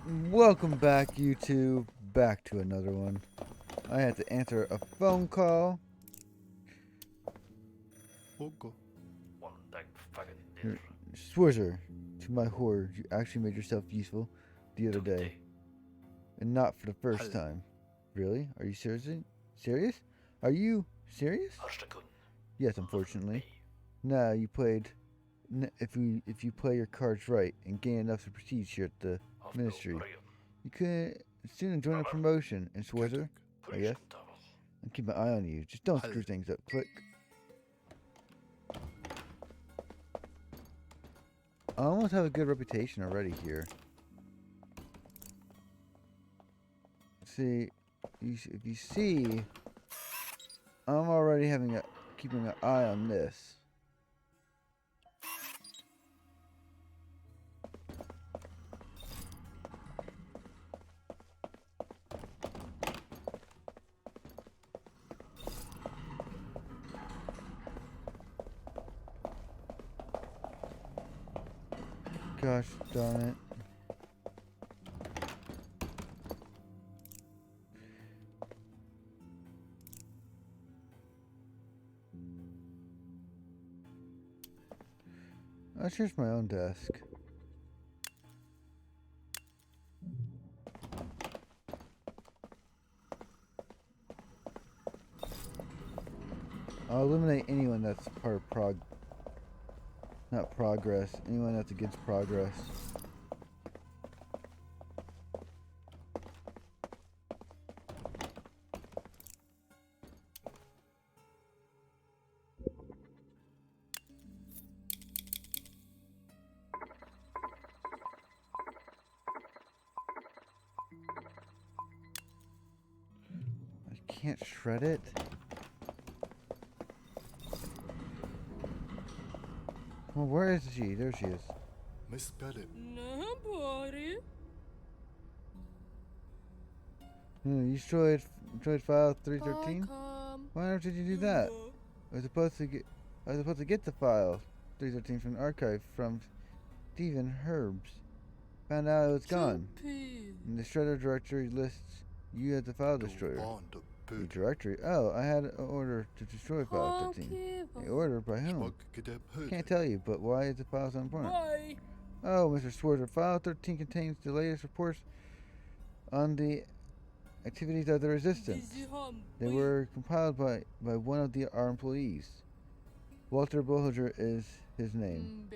Welcome back, YouTube. Back to another one. I had to answer a phone call. Swizzer, to my horror, you actually made yourself useful the other day. And not for the first time. Really? Are you serious? Serious? Are you serious? Yes, unfortunately. Nah, you played. If you play your cards right and gain enough prestige here at the ministry, you could soon join a promotion in Swizzer, I guess. And keep my eye on you. Just don't screw things up. Click. I almost have a good reputation already here. See, if you see, I'm already keeping an eye on this. Gosh darn it. I searched my own desk. I'll eliminate anyone that's part of not progress. Anyone that's against progress. I can't shred it. Well, where is she? There she is. Misspell it. You destroyed file 313? Why did you do that? I was supposed to get the file 313 from the archive from Stephen Herbs. Found out it was gone. In the shredder directory lists you as the file destroyer. The directory? Oh, I had an order to destroy file 13. The order by whom? Can't tell you, but why is the file so important? Oh, Mr. Sworder, file 13 contains the latest reports on the activities of the resistance. They were compiled by one of our employees. Walter Bollinger is his name.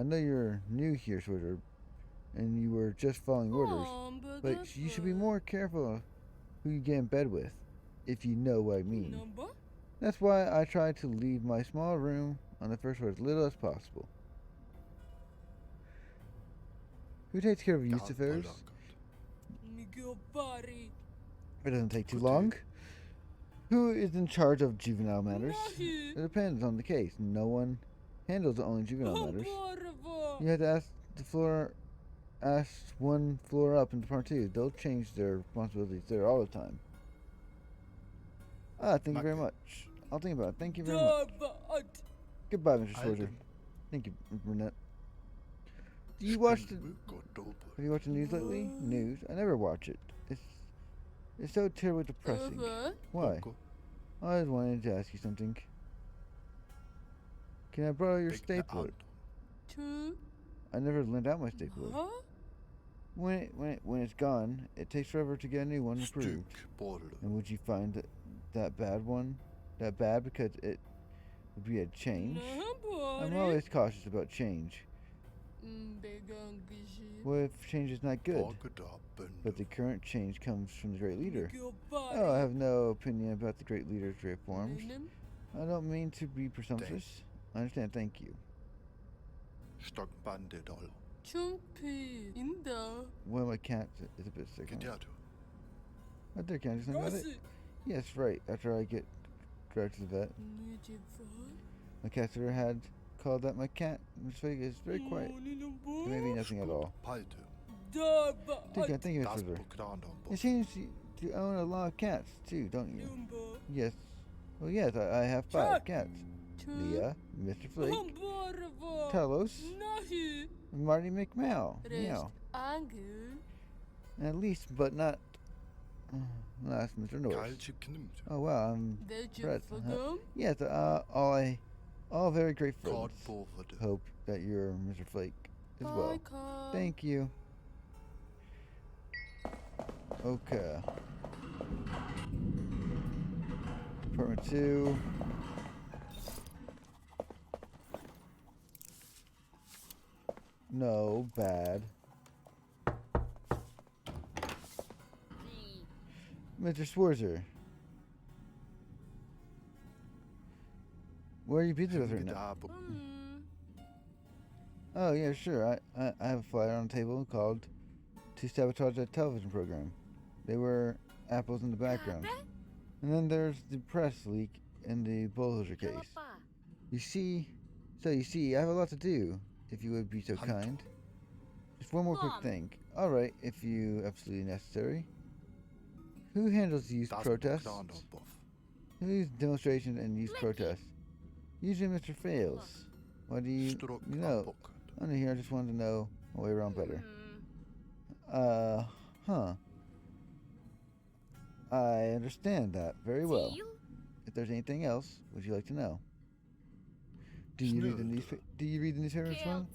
I know you're new here, Sworder, and you were just following orders, but you should be more careful who you get in bed with, if you know what I mean. That's why I try to leave my small room on the first floor as little as possible. Who takes care of youth affairs? It doesn't take too long. Who is in charge of juvenile matters? It depends on the case. No one handles only juvenile matters. You have to ask one floor up in Department 2. They'll change their responsibilities there all the time. Thank you very much. I'll think about it. Thank you very much. Goodbye, Mr. Soldier. Thank you, Brunette. Have you watched the news lately? News? I never watch it. It's so terribly depressing. Why? I was wanting to ask you something. Can I borrow your stapler? I never lent out my stapler. When it's gone, it takes forever to get a new one approved. And would you find that bad one? That bad because it would be a change? I'm always cautious about change. What if change is not good? But the current change comes from the great leader. Oh, I have no opinion about the great leader's reforms. I don't mean to be presumptuous. I understand, thank you. Well, my cat is a bit sick. Right there, can I do something about it? Yes, right. After I get dragged to the vet. My cat sitter had called that my cat is very quiet. It may be nothing at all. Thank you, Mr. River. It seems you own a lot of cats, too, don't you? Yes. Well, yes, I have 5 cats. Leah, Mr. Flake, Talos, and Marty McMow. Meow. At least, but not. Last, Mr. Norris. Oh wow, I'm Fred. Yes, all very great friends. Hope that you're Mr. Flake as well. Thank you. Okay. Apartment 2. No, bad. Mr. Schwarzer. Where are you pizza with right now? Oh, yeah, sure. I have a flyer on the table called To Sabotage That Television Program. They were apples in the background. And then there's the press leak in the bulldozer case. You see, I have a lot to do, if you would be so kind. Just one more quick thing. Alright, if you absolutely necessary. Who handles youth protests? Who's demonstrations and youth protests? Usually Mr. Fails. What do you know? Under here, I just wanted to know my way around better. Huh. I understand that very well. If there's anything else, would you like to know? Do you read the newspaper? Do you read the newspaper, Mr. Wong?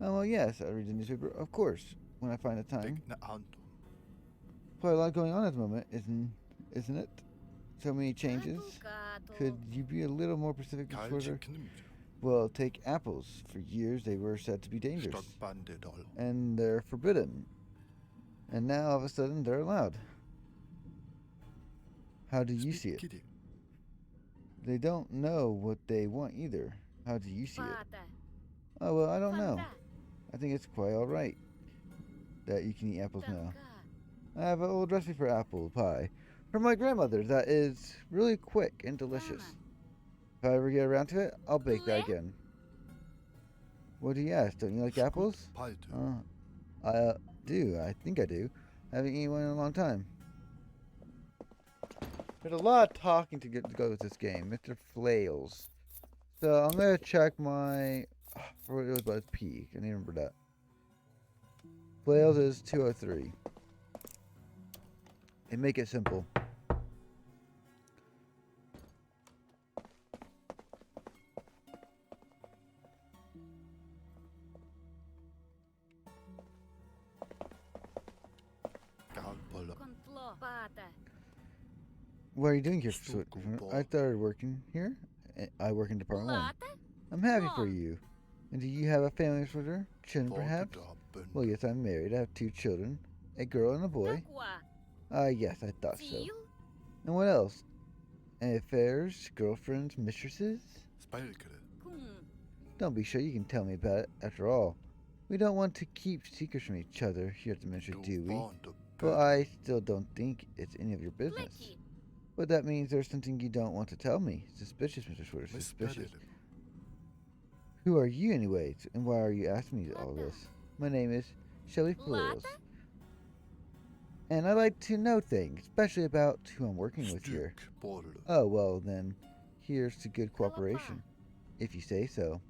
Oh, well, yes, I read the newspaper, of course, when I find the time. Quite a lot going on at the moment, isn't it? So many changes. Could you be a little more specific, Mr. Schwarzer? Well, take apples. For years, they were said to be dangerous, and they're forbidden. And now, all of a sudden, they're allowed. How do you see it? They don't know what they want either. How do you see it? Oh, well, I don't know. I think it's quite alright that you can eat apples now. I have an old recipe for apple pie from my grandmother that is really quick and delicious. If I ever get around to it, I'll bake that again. What do you ask? Don't you like apples? I do. I think I do. I haven't eaten one in a long time. There's a lot of talking to go with this game. Mr. Flails. So I'm going to check my... it was about P. I need to remember that. Flails is 203. And make it simple. What are you doing here? I started working here. I work in Department 1. I'm happy for you. And do you have a family with her? Children, perhaps? Well, yes, I'm married. I have 2 children. A girl and a boy. Yes, I thought so. And what else? Any affairs, girlfriends, mistresses? Don't be sure you can tell me about it. After all, we don't want to keep secrets from each other here at the ministry, do we? Well, I still don't think it's any of your business. But that means there's something you don't want to tell me. Suspicious, Mr. Schwarzer. Suspicious. Who are you, anyway? And why are you asking me all this? My name is Shelley Flails. And I like to know things, especially about who I'm working with here. Oh, well, then, here's to good cooperation. If you say so.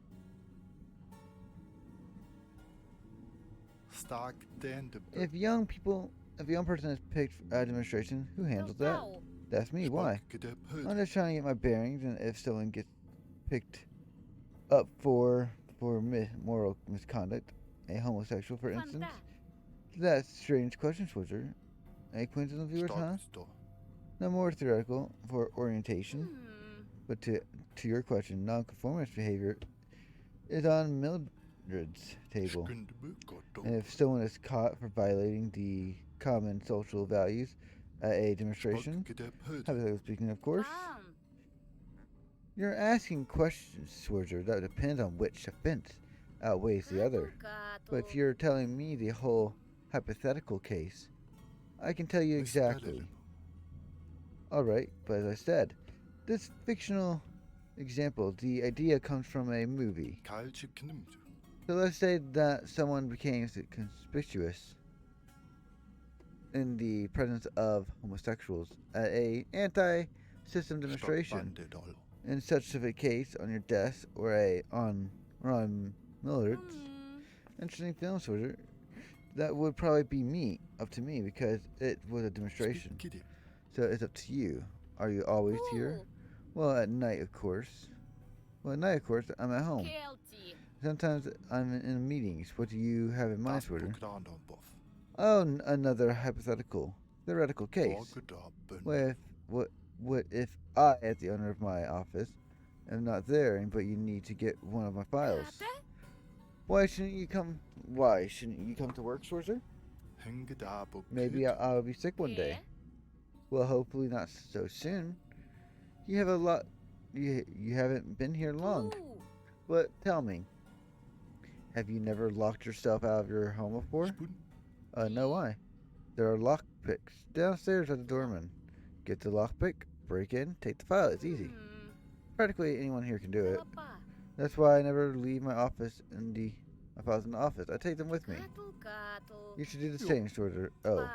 If a young person is picked for administration, who handles that? That's me. Why? I'm just trying to get my bearings, and if someone gets picked up for moral misconduct, a homosexual, for instance. That's a strange question, Schwarzer. Any coincidence, viewers, huh? No more theoretical for orientation. But to your question, nonconformist behavior is on Mildred's table. And if someone is caught for violating the common social values at a demonstration, hypothetically speaking, of course, you're asking questions, Schwarzer, that depends on which offense outweighs the other. But if you're telling me the whole hypothetical case, I can tell you exactly. Alright, but as I said, this fictional example, the idea comes from a movie. So let's say that someone became conspicuous in the presence of homosexuals at a anti-system demonstration. In such of a case, on your desk or on Millard's. Interesting film, Schwarzer. That would probably be up to me because it was a demonstration. So it's up to you. Are you always here? Well, at night, of course. Well, at night, of course, I'm at home. Sometimes I'm in meetings. What do you have in mind, Sweater? Oh, another hypothetical, theoretical case. What if I, as the owner of my office, am not there, but you need to get one of my files? Why shouldn't you come? Why shouldn't you come to work, Sorcerer? Maybe I'll be sick one day. Well, hopefully not so soon. You have a lot. You haven't been here long. But tell me, have you never locked yourself out of your home before? No, why? There are lockpicks downstairs at the doorman. Get the lockpick, break in, take the file. It's easy. Practically anyone here can do it. That's why I never leave my office my files in the office. I take them with me. You should do the same, Sorter. Oh.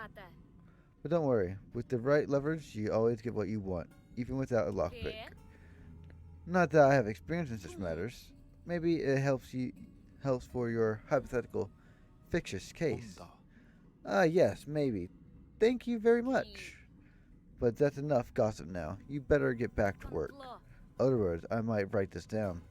But don't worry. With the right leverage, you always get what you want, even without a lockpick. Not that I have experience in such matters. Maybe it helps for your hypothetical fictitious case. Yes, maybe. Thank you very much. But that's enough gossip now. You better get back to work. Otherwise, I might write this down.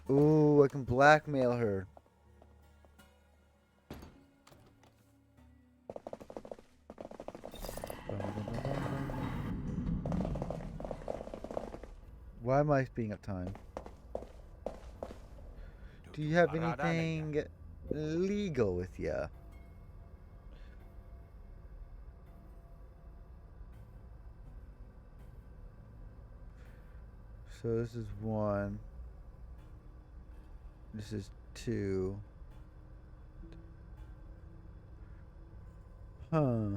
Ooh, I can blackmail her. Why am I speeding up time? Do you have anything legal with ya? So this is 1. This is 2. Huh.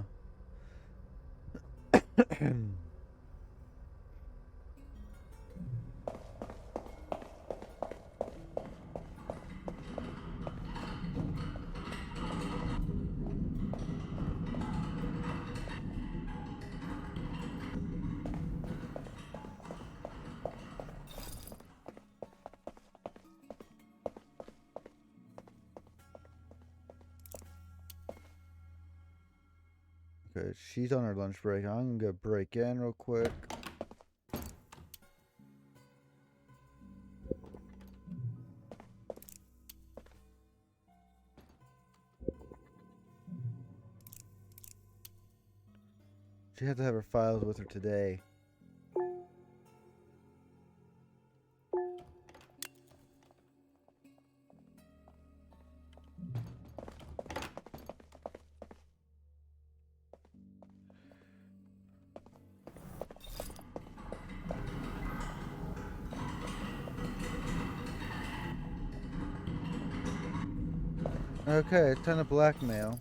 Okay, she's on her lunch break. I'm gonna break in real quick. She has to have her files with her today. Okay, it's time to blackmail.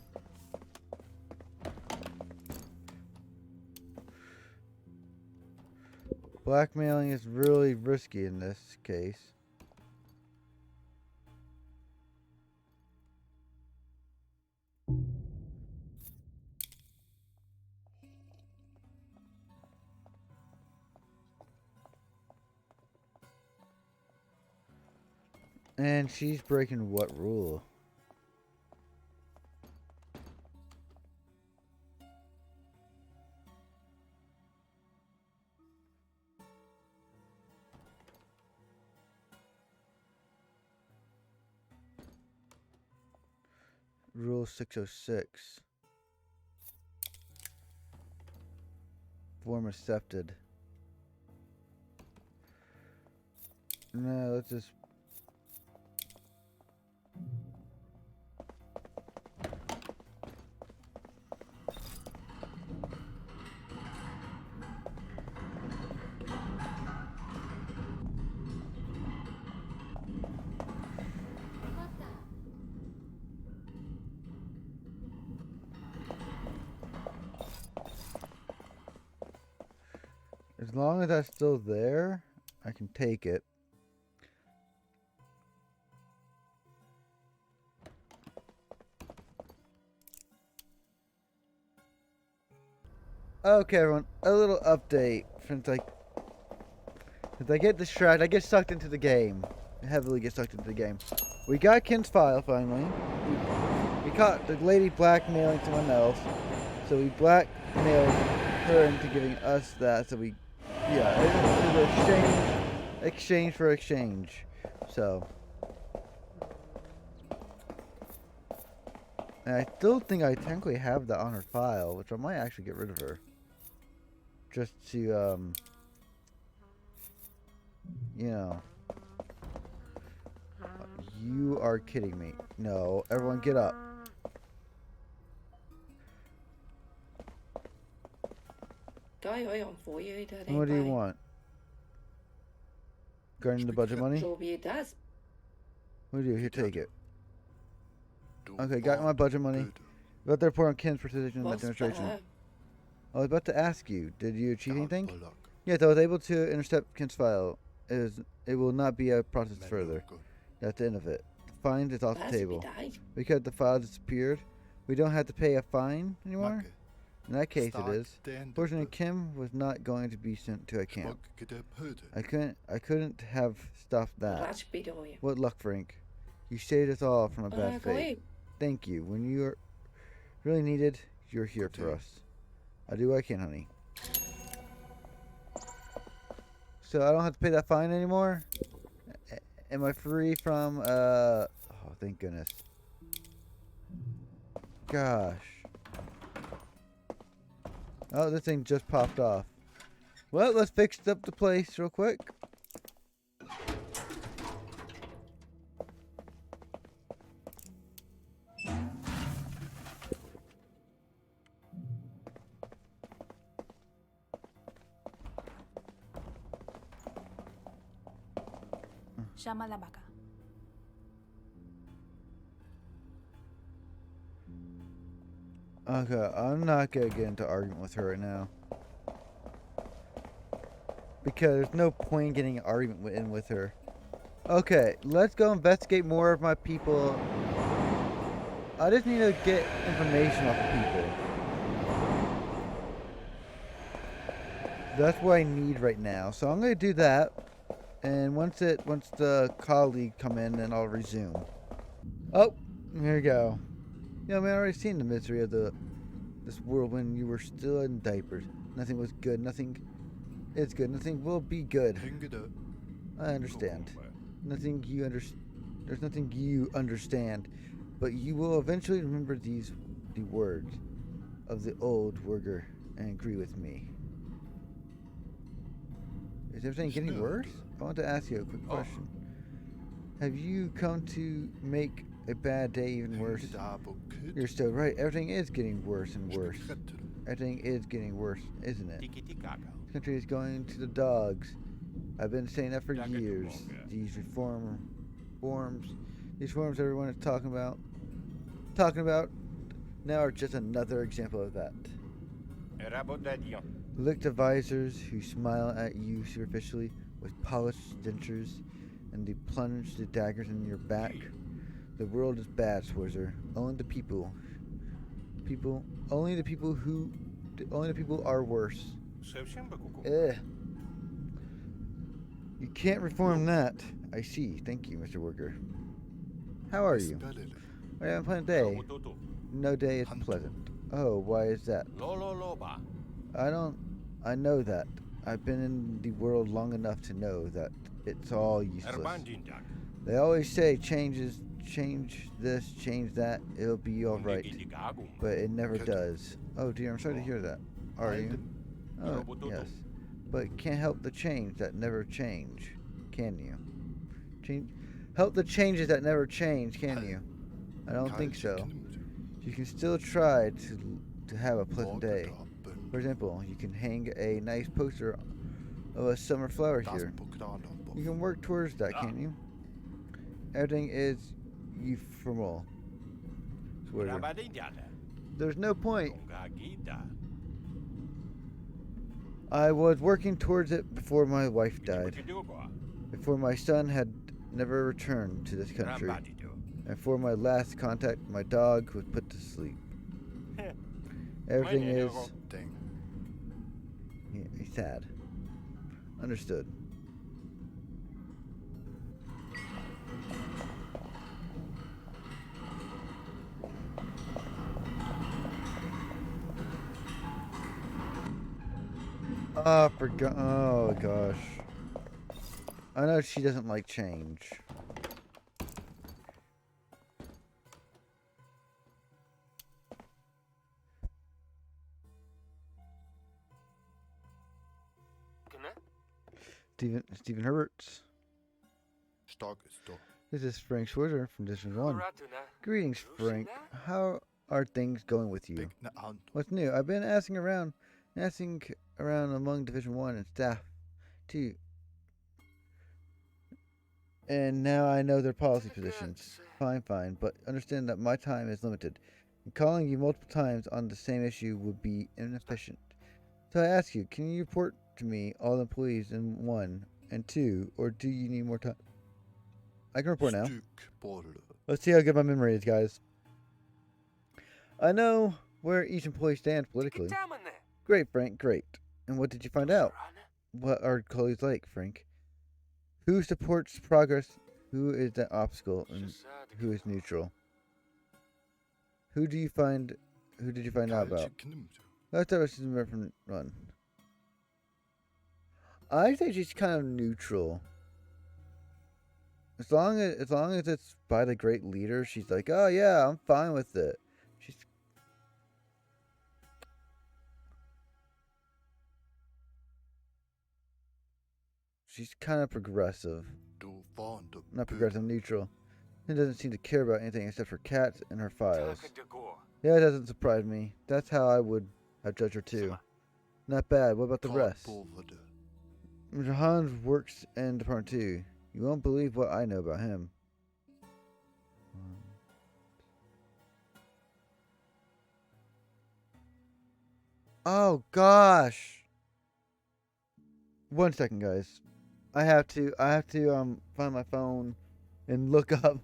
Blackmailing is really risky in this case. And she's breaking what rule? Rule 606. Form accepted. No, let's just... As long as that's still there, I can take it. Okay, everyone, a little update. Since I get distracted, I get sucked into the game. I heavily get sucked into the game. We got Kim's file finally. We caught the lady blackmailing someone else, so we blackmailed her into giving us that. So we, yeah, it was exchange for exchange. So, and I still think I technically have that on her file, which I might actually get rid of her, just to you know. You are kidding me. No, everyone get up. What do you want? Regarding the budget money? What do you do? Here, take it. Okay, got my budget money. About the report on Ken's participation in that demonstration. I was about to ask you, did you achieve anything? Yes, I was able to intercept Ken's file. It will not be a process further. That's the end of it. The fine is off the table. Because the file disappeared, we don't have to pay a fine anymore? In that case, it is. Fortunately, Kim was not going to be sent to a camp. I couldn't have stopped that. What luck, Frank. You saved us all from a bad fate. Thank you. When you're really needed, you're here for us. I'll do what I can, honey. So I don't have to pay that fine anymore? Am I free from, oh, thank goodness. Gosh. Oh, this thing just popped off. Well, let's fix up the place real quick. Llama la vaca. Okay, I'm not gonna get into argument with her right now. Because there's no point in getting an argument in with her. Okay, let's go investigate more of my people. I just need to get information off of people. That's what I need right now. So I'm gonna do that. And once the colleague come in, then I'll resume. Oh, here we go. Yeah, man, I already seen the misery of this world when you were still in diapers. Nothing was good. Nothing is good. Nothing will be good. I understand. There's nothing you understand, but you will eventually remember the words of the old worker and agree with me. Is everything getting worse? I want to ask you a quick question. Have you come to make a bad day even worse? You're still right. Everything is getting worse and worse. Everything is getting worse, isn't it? This country is going to the dogs. I've been saying that for years. These forms everyone is talking about now are just another example of that. Licked visors who smile at you superficially with polished dentures, and they plunge the daggers in your back. The world is bad, Switzer. Only the people are worse. You can't reform that. I see. Thank you, Mr. Worker. How are you? Are you having a pleasant day? No day is pleasant. Oh, why is that? I know that. I've been in the world long enough to know that it's all useless. They always say change this, change that, it'll be alright. But it never does. Oh dear, I'm sorry to hear that. Are you? Oh, yes. But can't help the change that never change, can you? Help the changes that never change, can you? I don't think so. You can still try to have a pleasant day. For example, you can hang a nice poster of a summer flower here. You can work towards that, can't you? Everything is ephemeral. There's no point. I was working towards it before my wife died. Before my son had never returned to this country. And for my last contact, my dog was put to sleep. Everything is tad. Understood. Oh, forgot. Oh, gosh. I know she doesn't like change. Stephen Herberts. This is Frank Schwarzer from District 1. Greetings, Frank. How are things going with you? What's new? I've been asking around among Division 1 and staff, too. And now I know their policy positions. Fine, but understand that my time is limited. And calling you multiple times on the same issue would be inefficient. So I ask you, can you report to me all the employees in 1 and 2, or do you need more time? I can report now. Let's see how good my memory is, guys. I know where each employee stands politically. Great, Frank, great. And what did you find out? What are colleagues like, Frank? Who supports progress? Who is the obstacle? And who is neutral? Who did you find out about? Let's start with from 1. I think she's kind of neutral. As long as it's by the great leader, she's like, oh yeah, I'm fine with it. She's kind of progressive. Not progressive, neutral. She doesn't seem to care about anything except for cats and her files. Yeah, it doesn't surprise me. That's how I would have judged her too. Not bad. What about the rest? Mr. Hans works in Department 2. You won't believe what I know about him. Oh gosh. 1 second, guys. I have to find my phone and look up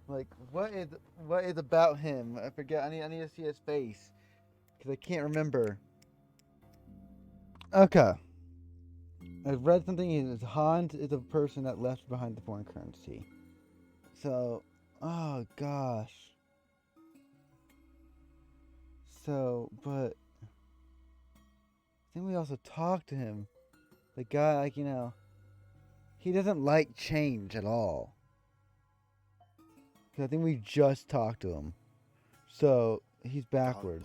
like what is about him. I forget. I need to see his face because I can't remember. Okay. I've read something. Hans is a person that left behind the foreign currency. So, oh gosh. So, but I think we also talked to him. The guy, like, he doesn't like change at all. I think we just talked to him. So, he's backwards.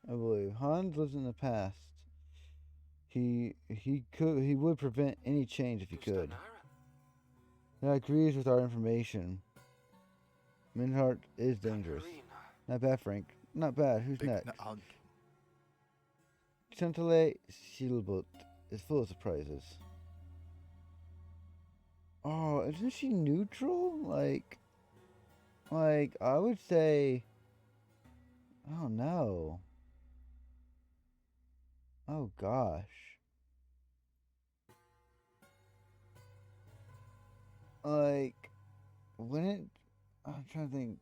I believe. Hans lives in the past. He would prevent any change if he could. That agrees with our information. Minhart is dangerous. Not bad, Frank. Not bad. Who's next? Chantele Silbut is full of surprises. Oh, isn't she neutral? Like I would say, oh no. Oh gosh. Like, I'm trying to think.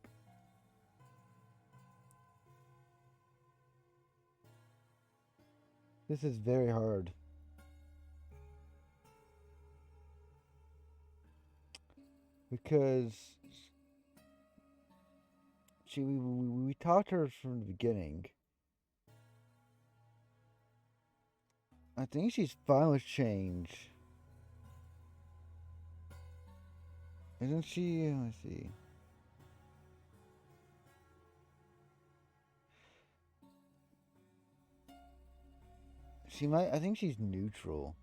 This is very hard. Because we talked to her from the beginning. I think she's fine with change. Isn't she? Let me see. She might. I think she's neutral.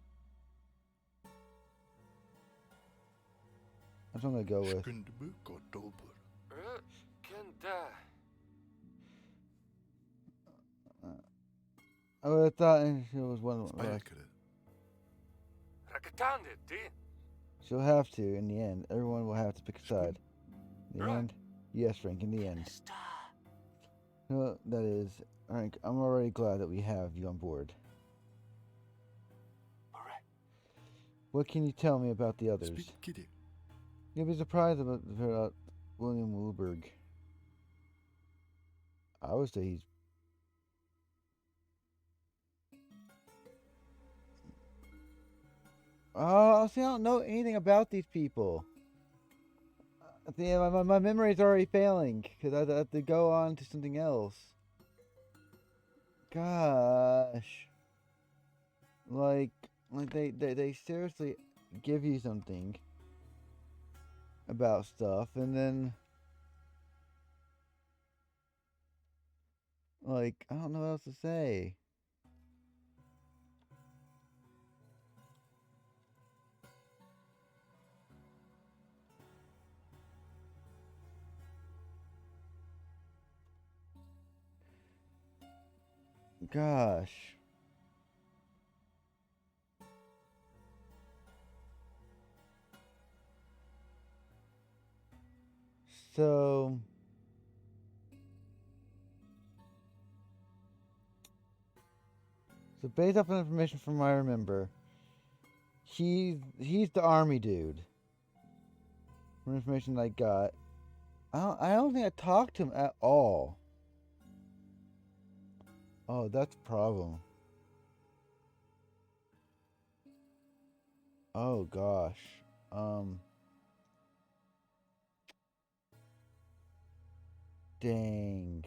That's what I'm gonna go with. I would have thought it was one. She'll have to in the end. Everyone will have to pick a side. In the end, yes, Frank. In the end. No, that is, Frank. I'm already glad that we have you on board. What can you tell me about the others? You'll be surprised about William Wilberg. I would say he's... Oh, see, I don't know anything about these people. My memory is already failing because I have to go on to something else. Gosh. Like they seriously give you something about stuff and then like I don't know what else to say. Gosh. So based off of information from what I remember, he's the army dude. From information I got, I don't think I talked to him at all. Oh, that's a problem. Oh gosh. Dang.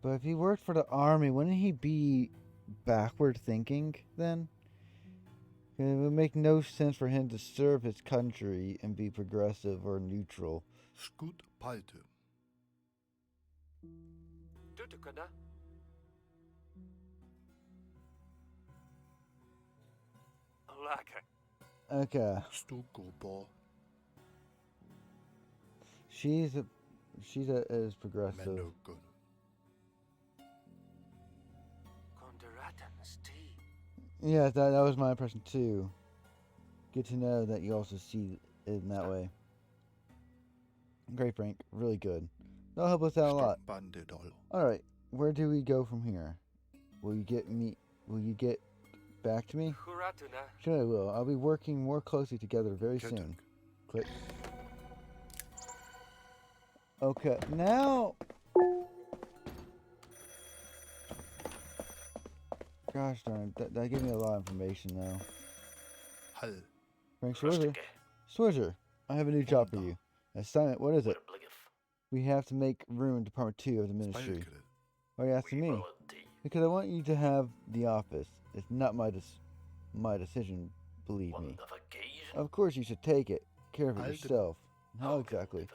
But if he worked for the army, wouldn't he be backward thinking then? It would make no sense for him to serve his country and be progressive or neutral. Scoot palte. Tutukana. Alaka. Okay. Stukobo. She's as progressive. Menokun. Konderatan sti. Yeah, that was my impression too. Good to know that you also see it in that way. Great, Frank. Really good. That'll help us out a lot. Alright, where do we go from here? Will you get back to me? Huratuna. Sure I will. I'll be working more closely together very soon. Click. Okay, now... Gosh darn, that gave me a lot of information now. Hull. Frank Swisher. Swisher, I have a new job for you. Assignment, what is it? We have to make room in Department 2 of the Ministry. Why are you asking me? Because I want you to have the office. It's not my decision, believe me. Of course you should take it. Care of it yourself. How exactly?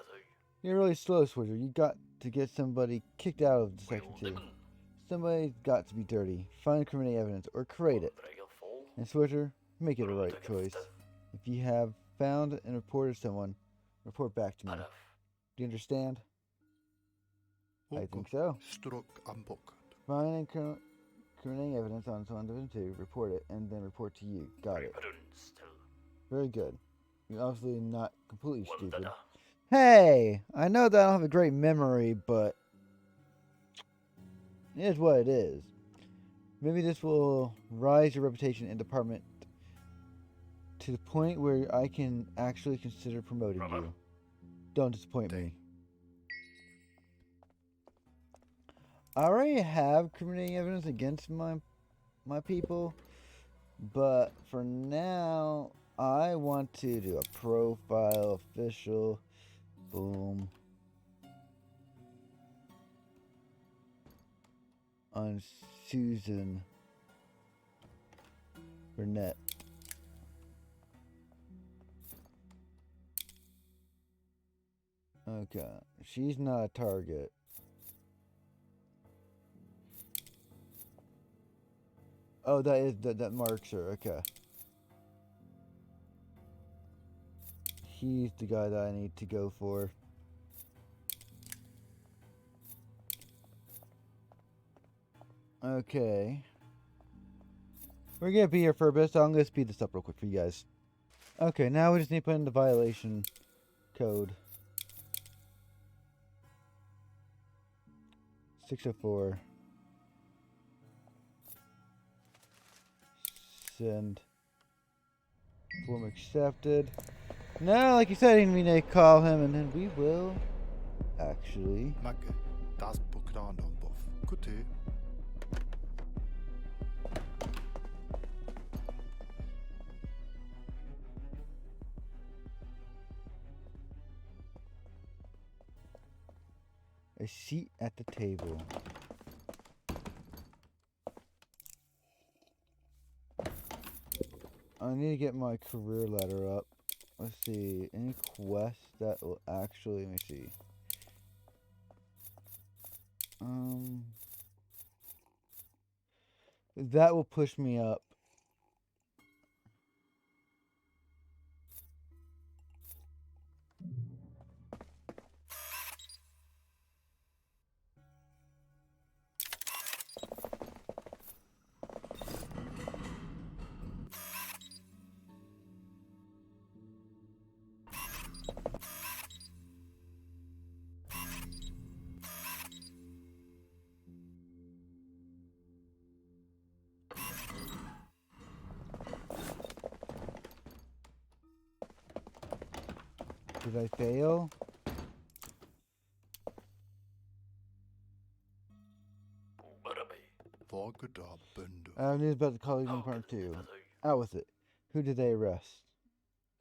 You're really slow, Swisher. You got to get somebody kicked out of Section 2. Somebody's got to be dirty. Find incriminating evidence or create it. And Swisher, make it a right choice. If you have found and reported someone, report back to me. Do you understand? I think so. Find incriminating evidence on someone Division 2, report it, and then report to you. Got it. Very good. You're obviously not completely stupid. Hey! I know that I don't have a great memory, but it is what it is. Maybe this will rise your reputation in department to the point where I can actually consider promoting you. Don't disappoint me. I already have incriminating evidence against my people, but for now, I want to do a profile official. Boom. On Susan Burnett. Okay, she's not a target. Oh, that marks her. Okay. He's the guy that I need to go for. Okay. We're gonna be here for a bit, so I'm gonna speed this up real quick for you guys. Okay, now we just need to put in the violation code. 604. Send. Form accepted. No, like you said, we need to call him, and then we will actually. Magge, das på kranen boff. Kuti. A seat at the table. I need to get my career ladder up. Let's see. Any quests that will actually, let me see. That will push me up. Did I fail? Vagda bönder. I knew about the colleagues in part 2. Out with it. Who did they arrest?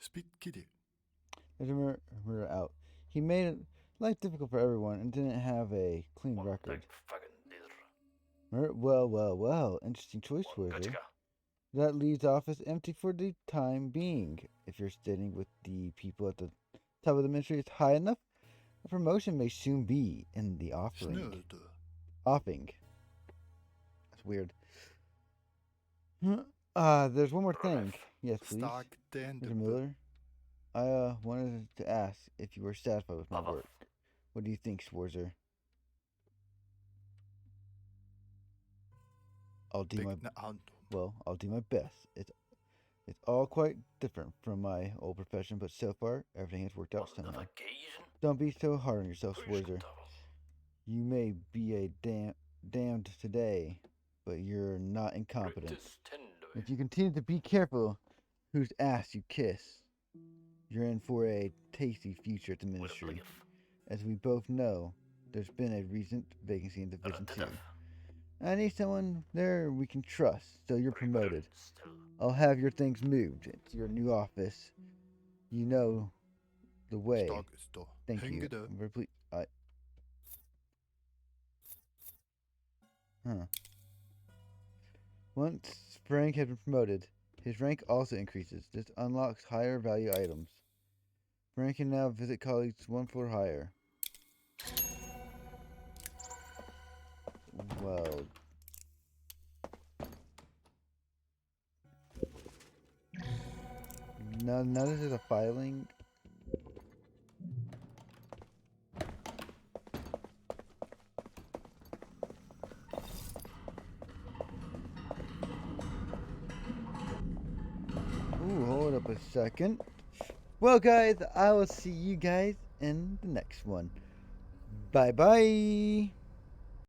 Spitkidi. There's a murder out. He made life difficult for everyone and didn't have a clean record. Well. Interesting choice, Wizard. That leaves office empty for the time being. If you're standing with the people at the top of the ministry is high enough, a promotion may soon be in the offing. Offing. That's weird. There's one more thing. Yes, please. Mr. Miller. I wanted to ask if you were satisfied with my work. What do you think, Schwarzer? I'll do my best. It's all quite different from my old profession, but so far everything has worked out somehow. Don't be so hard on yourself, Schwarzer. You may be a damned today, but you're not incompetent. If you continue to be careful whose ass you kiss, you're in for a tasty future at the ministry. As we both know, there's been a recent vacancy in Division 2. I need someone there we can trust, so you're promoted. I'll have your things moved to your new office. You know the way. Thank you. I'm very pleased. Once Frank has been promoted, his rank also increases. This unlocks higher value items. Frank can now visit colleagues one floor higher. Well. Now this is a filing. Ooh, hold up a second. Well, guys, I will see you guys in the next one. Bye-bye.